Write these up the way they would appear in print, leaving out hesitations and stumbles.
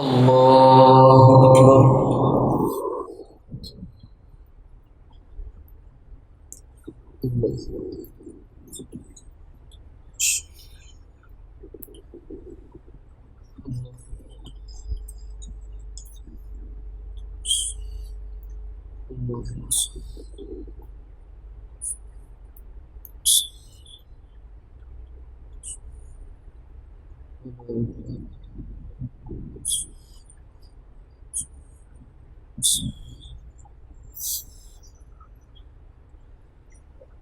الله أكبر.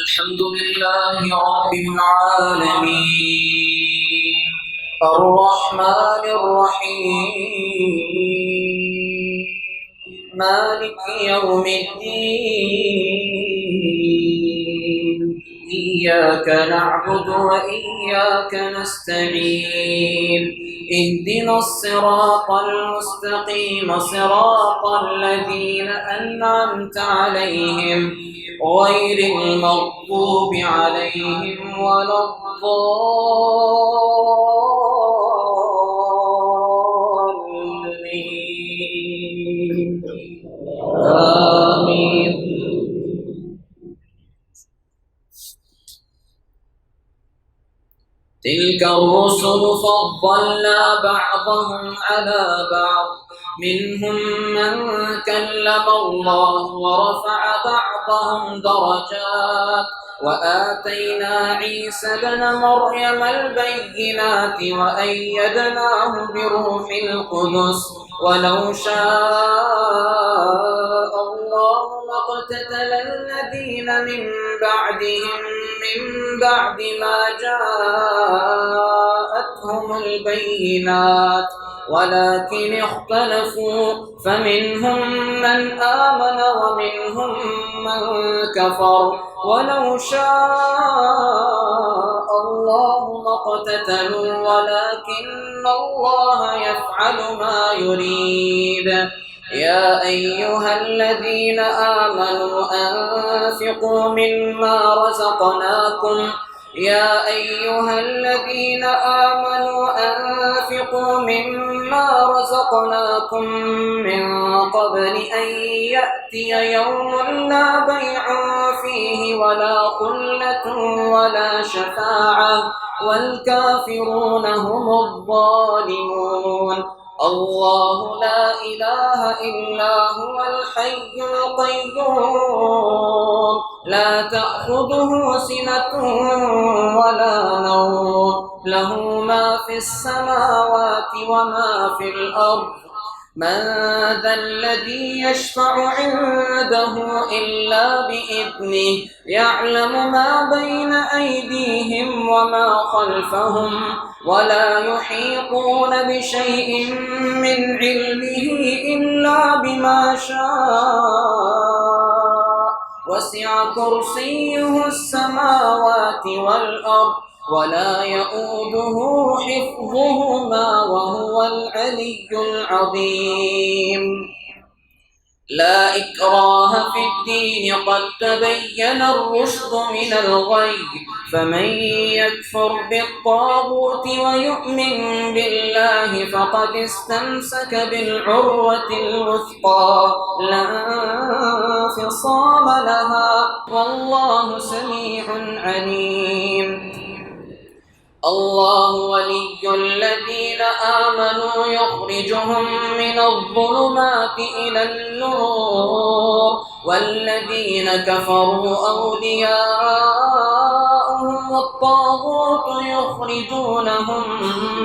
الحمد لله رب العالمين الرحمن الرحيم مالك يوم الدين إياك نعبد وإياك نستعين اهدنا الصراط المستقيم صراط الذين أنعمت عليهم غير المغضوب عليهم ولا الضالين آمين. تلك الرسل فضلنا بعضهم على بعض منهم من كلم الله ورفع بعضهم درجات وآتينا عيسى ابن مريم البينات وأيدناه بروح القدس ولو شاء الله ما اقتتل الذين من بعدهم من بعد ما جاءتهم البينات ولكن اختلفوا فمنهم من آمن ومنهم من كفر ولو شاء الله ما اقتتلوا ولكن الله يفعل ما يريد. يا أيها الذين آمنوا أنفقوا مما رزقناكم من قبل أن يأتي يوم لا بيع فيه ولا خلة ولا شفاعة والكافرون هم الظالمون. الله لا إله إلا هو الحي القيوم لا تأخذه سنة ولا نوم له ما في السماوات وما في الأرض من ذا الذي يشفع عنده إلا بإذنه يعلم ما بين أيديهم وما خلفهم ولا يحيطون بشيء من علمه إلا بما شاء وسع كرسيه السماوات والأرض ولا يؤوده حفظهما وهو العلي العظيم. لا إكراه في الدين قد تبين الرشد من الغي فمن يكفر بالطاغوت ويؤمن بالله فقد استمسك بالعروة الوثقى لا انفصام لها والله سميع عليم. الله ولي الذين آمنوا يخرجهم من الظلمات إلى النور والذين كفروا أولياؤهم الطاغوت يخرجونهم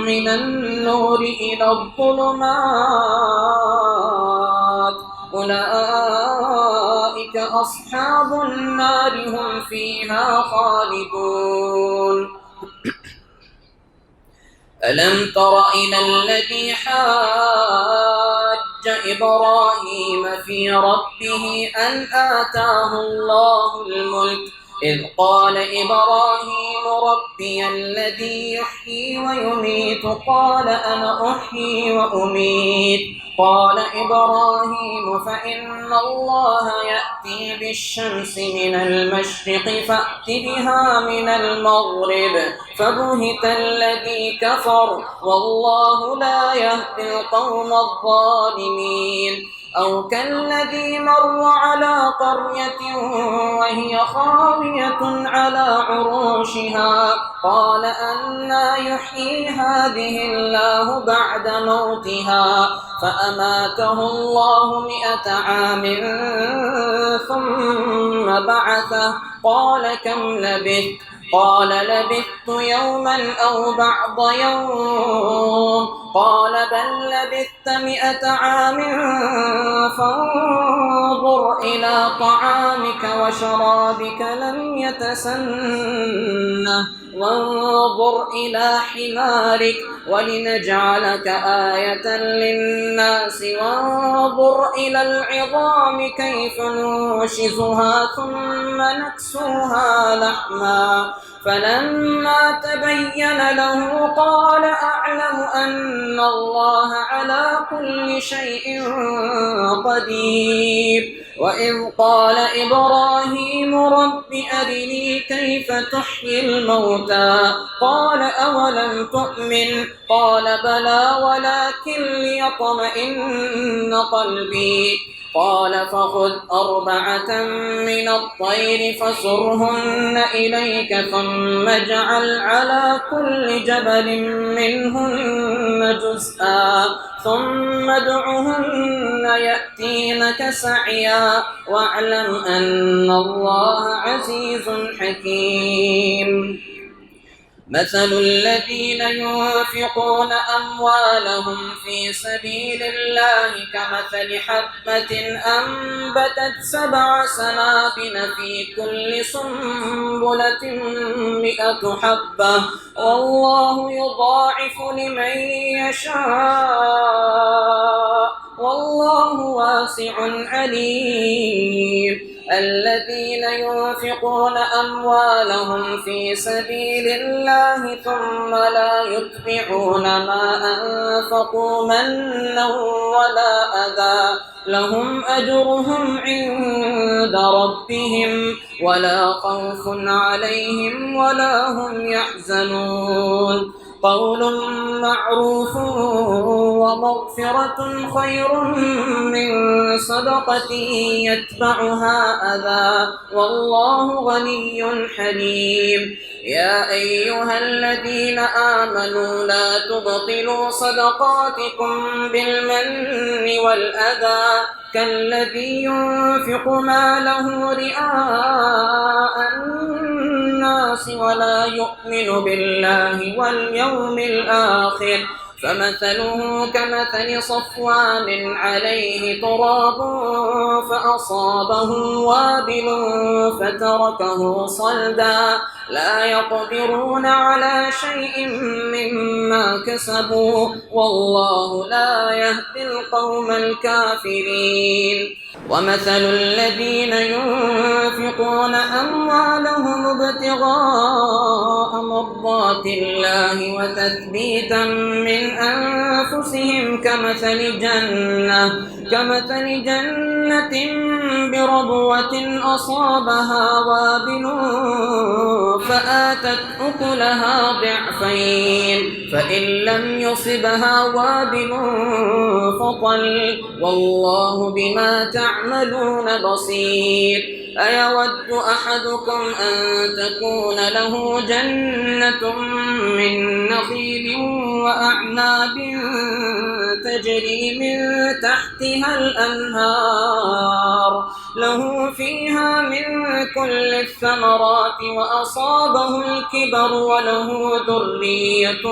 من النور إلى الظلمات أولئك أصحاب النار هم فيها خالدون. ألم تر إلى الذي حاج إبراهيم في ربه أن آتاه الله الملك إذ قال إبراهيم ربي الذي يحيي ويميت قال أنا أحيي وأميت قال إبراهيم فإن الله يأتي بالشمس من المشرق فأت بها من المغرب فبهت الذي كفر والله لا يهدي القوم الظالمين أو كالذي مر على قرية وهي خاوية على عروشها قال أنى يحيي هذه الله بعد موتها فأماته الله 100 عام ثم بعثه قال كم لبثت قال لبثت يوما أو بعض يوم قال بل لبثت 100 عام فانظر إلى طعامك وشرابك لم يتسنه وانظر إلى حمارك ولنجعلك آية للناس وانظر إلى العظام كيف ننشزها ثم نكسوها لحما فلما تبين له قال أعلم أن الله على كل شيء قدير وإذ قال إبراهيم رب أرني كيف تحيي الموتى قال أولم تؤمن قال بلى ولكن ليطمئن قلبي قال فخذ 4 من الطير فصرهن إليك ثم اجعل على كل جبل منهن جزءا ثم ادعهن يأتينك سعيا واعلم أن الله عزيز حكيم مثل الذين ينفقون أموالهم في سبيل الله كمثل حبة أنبتت 7 سنابل في كل سنبلة 100 حبة والله يضاعف لمن يشاء والله واسع عليم الذين ينفقون أموالهم في سبيل الله ثم لا يتبعون ما أنفقوا منا ولا أذى لهم أجرهم عند ربهم ولا خوف عليهم ولا هم يحزنون قول معروف ومغفرة خير من صدقة يتبعها أذى والله غني حليم يا أيها الذين آمنوا لا تبطلوا صدقاتكم بالمن والأذى كالذي ينفق ماله رئاء الناس ولا يؤمن بالله واليوم الآخر فمثله كمثل صفوان عليه تراب فأصابه وابل فتركه صلدا لا يقدرون على شيء مما كسبوا والله لا يهدي القوم الكافرين ومثل الذين ينفقون أموالهم ابتغاء مرضات الله وتثبيتا من أنفسهم كمثل جنة بربوة أصابها وابل فآتت أكلها ضعفين فإن لم يصبها وابل فطل والله بما تعملون بصير أيود أحدكم أن تكون له جنة من نخيل وأعناب تجري من تحتها الأنهار له فيها من كل الثمرات وأصابه الكبر وله ذرية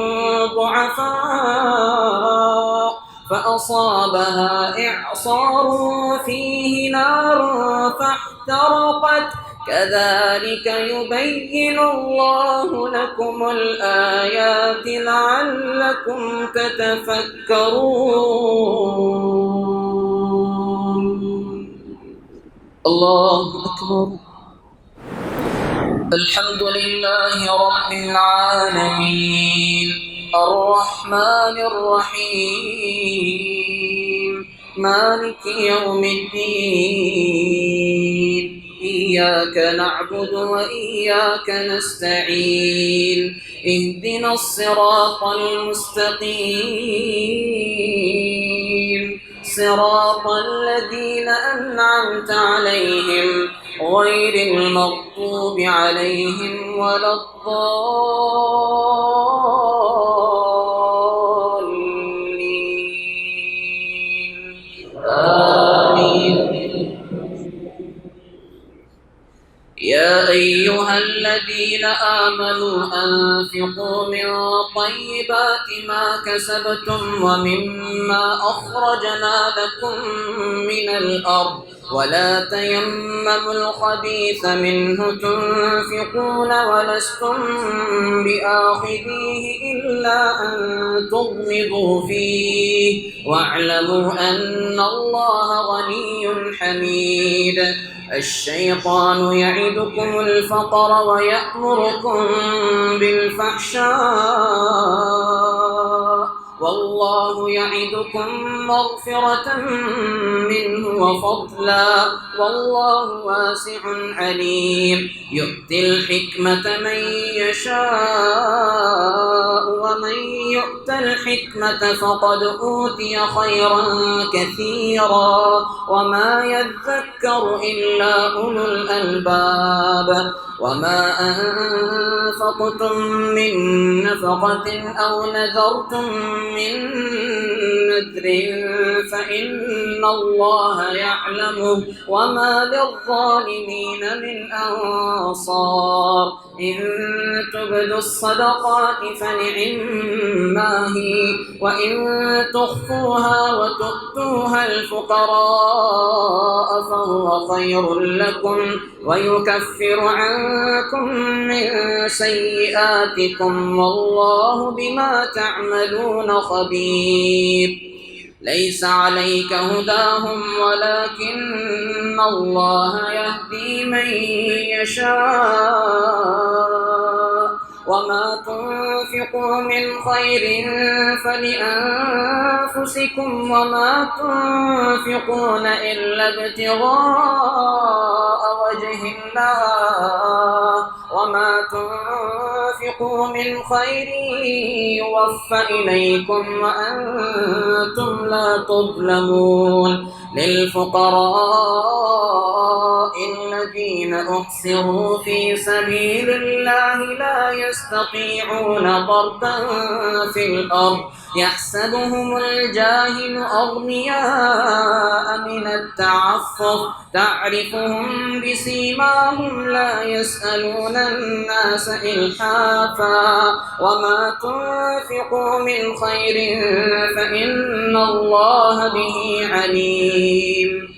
ضعفاء فأصابها إعصار فيه نار فاحترقت كذلك يبين الله لكم الآيات لعلكم تتفكرون الله أكبر الحمد لله رب العالمين الرحمن الرحيم مالك يوم الدين إياك نعبد وإياك نستعين اهدنا الصراط المستقيم صراط الذين أنعمت عليهم غير المغضوب عليهم ولا الضالين آمين. يا أيها الذين آمنوا أنفقوا من طيبات ما كسبتم ومما أخرجنا لكم من الأرض ولا تيمموا الخبيث منه تنفقون ولستم بآخذيه إلا أن تغمضوا فيه واعلموا أن الله غني حميد. الشيطان يعدكم الفقر ويأمركم بالفحشاء والله يعدكم مغفرة منه وفضلا والله واسع عليم. يؤتي الحكمة من يشاء ومن يؤت الحكمة فقد أوتي خيرا كثيرا وما يذكر إلا أولو الألباب. وما أنفقتم من نفقة أو نذرتم من نذر فإن الله يعلمه وما للظالمين من أنصار. إن تبدوا الصدقات فنعما هي وإن تخفوها وتؤتوها الفقراء فهو خير لكم ويكفر عنكم من سيئاتكم والله بما تعملون خبير. ليس عليك هداهم ولكن الله يهدي من يشاء وما تنفقوا من خير فلأنفسكم وما تنفقون إلا ابتغاء وجه الله وما تنفقوا من خير يوفى إليكم وأنتم لا تظلمون. للفقراء الذين أحصروا في سبيل الله لا يستطيعون ضربا في الأرض يحسبهم الجاهل أغنياء من التعفف تعرفهم بسيماهم لا يسألون الناس إلحافا وما تنفقوا من خير فإن الله به عليم.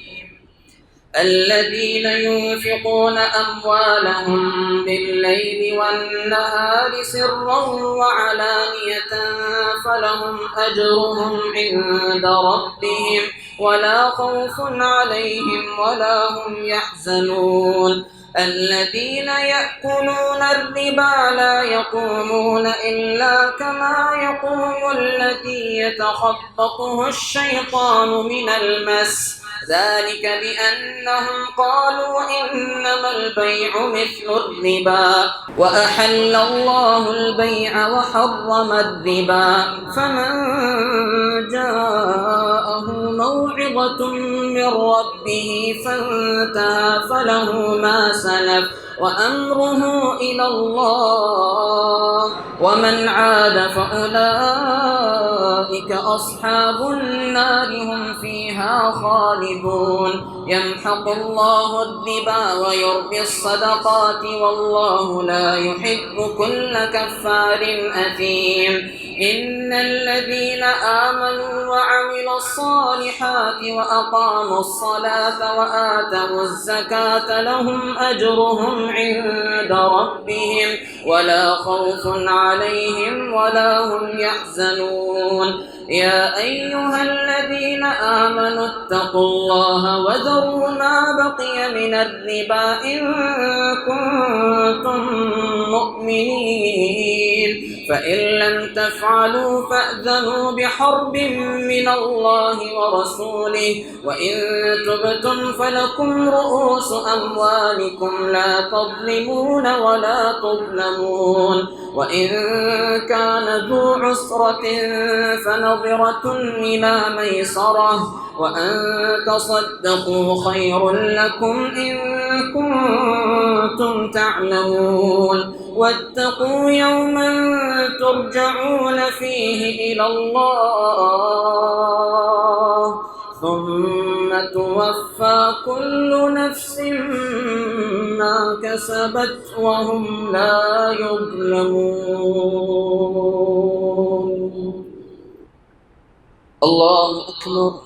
الذين ينفقون أموالهم بالليل والنهار سرا وعلانية فلهم أجرهم عند ربهم ولا خوف عليهم ولا هم يحزنون. الذين يأكلون الربا لا يقومون إلا كما يقوم الذي يتخبطه الشيطان من المس ذلك بأنهم قالوا إنما البيع مثل الربا وأحل الله البيع وحرم الربا. فمن جاءه موعظة من ربه فانتهى فله ما سلف وأمره إلى الله ومن عاد فأولئك أصحاب النار هم فيها خالدون. يمحق الله الربا ويربي الصدقات والله لا يحب كل كفار أثيم. إن الذين آمنوا وعملوا الصالحات وأقاموا الصلاة وآتوا الزكاة لهم أجرهم عند ربهم ولا خوف عليهم ولا هم يحزنون يا أيها الذين آمنوا اتقوا الله وذروا ما بقي من الربا إن كنتم مؤمنين فإن لم تفعلوا فأذنوا بحرب من الله ورسوله وإن تبتم فلكم رؤوس أموالكم لا تظلمون ولا تظلمون وإن كان ذو عسرة فنظرة إلى ميسرة وأن تصدقوا خير لكم إن كنتم تعلمون واتقوا يوما ترجعون فيه إلى الله ثم توفى كل نفس ما كسبت وهم لا يظلمون. الله أكبر.